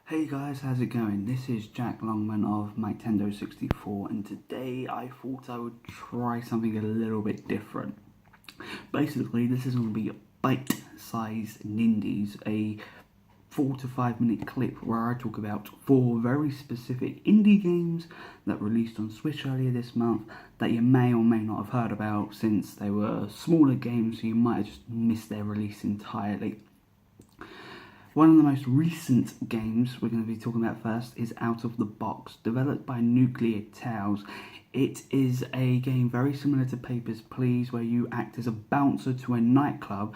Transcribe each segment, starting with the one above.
Hey guys, how's it going? This is Jack Longman of Nintendo64 and today I thought I would try something a little bit different. Basically, this is going to be Bitesize Nindies, a 4 to 5 minute clip where I talk about 4 very specific indie games that released on Switch earlier this month that you may or may not have heard about since they were smaller games, so you might have just missed their release entirely. One of the most recent games we're going to be talking about first is Out of the Box, developed by Nuclear Tales. It is a game very similar to Papers, Please, where you act as a bouncer to a nightclub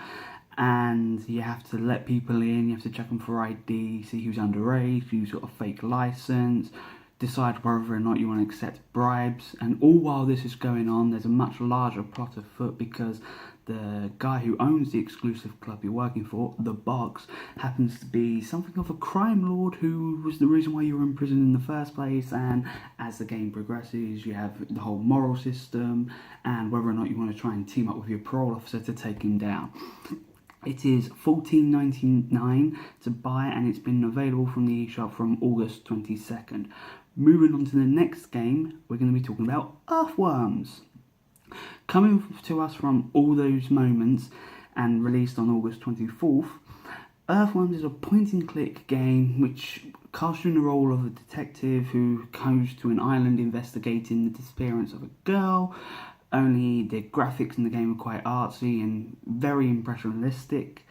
and you have to let people in, you have to check them for ID, see who's underage, who's got a fake license, decide whether or not you want to accept bribes, and all while this is going on there's a much larger plot afoot because the guy who owns the exclusive club you're working for, The Box, happens to be something of a crime lord who was the reason why you were in prison in the first place, and as the game progresses you have the whole moral system and whether or not you want to try and team up with your parole officer to take him down. It is $14.99 to buy and it's been available from the eShop from August 22nd. Moving on to the next game, we're going to be talking about Earthworms. Coming to us from All Those Moments and released on August 24th, Earthworms is a point-and-click game which casts you in the role of a detective who goes to an island investigating the disappearance of a girl. Only the graphics in the game are quite artsy and very impressionistic,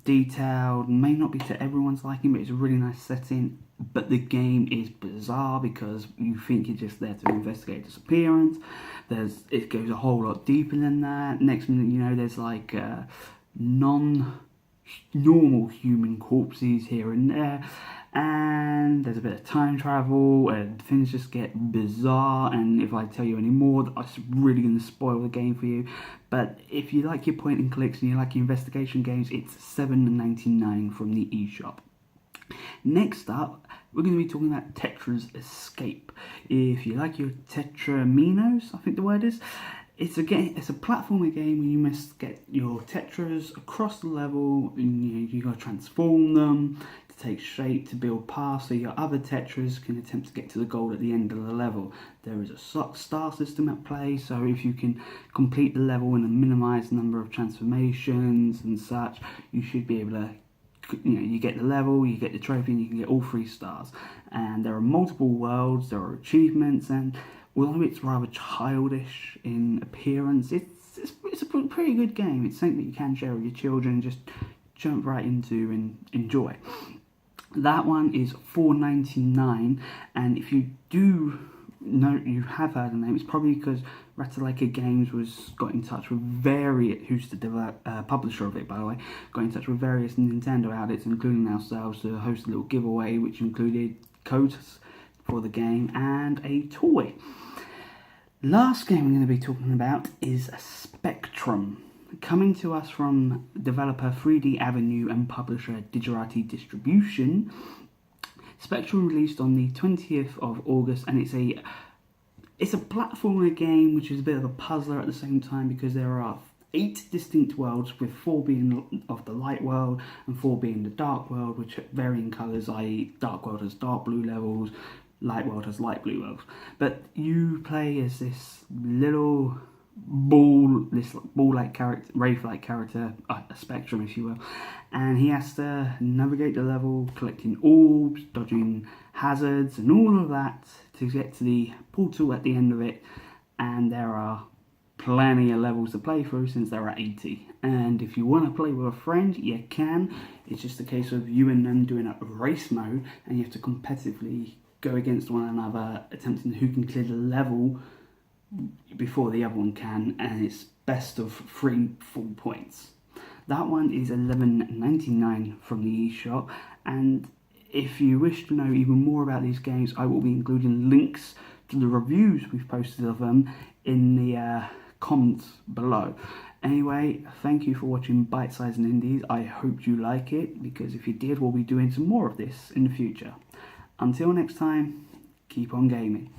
detailed, may not be to everyone's liking, but it's a really nice setting. But the game is bizarre because you think you're just there to investigate disappearance. It goes a whole lot deeper than that. Next minute, you know, there's like non-normal human corpses here and there. And there's a bit of time travel and things just get bizarre, and if I tell you any more, it's really going to spoil the game for you. But if you like your point and clicks and you like your investigation games, it's $7.99 from the eShop. Next up, we're going to be talking about TETRA's Escape. If you like your Tetra Minos, I think the word is, it's a platformer game where you must get your Tetras across the level, and you got to transform them to take shape to build paths so your other Tetras can attempt to get to the goal at the end of the level. There is a star system at play, so if you can complete the level in a minimised number of transformations and such, you should be able to, you get the level, you get the trophy, and you can get all 3 stars. And there are multiple worlds, there are achievements, and although it's rather childish in appearance, it's a pretty good game. It's something that you can share with your children and just jump right into and enjoy. That one is $4.99, and if you do know you have heard the name, it's probably because Ratalaika Games got in touch with who's the publisher of it, by the way, got in touch with various Nintendo outlets, including ourselves, to host a little giveaway which included codes for the game and a toy. Last game we're going to be talking about is Spectrum, coming to us from developer 3D Avenue and publisher Digerati Distribution. Spectrum released on the 20th of August, and it's a platformer game which is a bit of a puzzler at the same time because there are 8 distinct worlds, with 4 being of the light world and 4 being the dark world, which vary in colours, i.e. dark world has dark blue levels, light world has light blue levels. But you play as this little ball-like character, wraith-like character, a Spectrum if you will, and he has to navigate the level, collecting orbs, dodging hazards and all of that to get to the portal at the end of it. And there are plenty of levels to play through since there are 80, and if you want to play with a friend you can. It's just a case of you and them doing a race mode, and you have to competitively go against one another, attempting who can clear the level before the other one can, and it's best of 3 full points. That one is $11.99 from the eShop, and if you wish to know even more about these games, I will be including links to the reviews we've posted of them in the comments below. Anyway, thank you for watching Bitesize Nindies. I hope you like it, because if you did, we'll be doing some more of this in the future. Until next time, keep on gaming.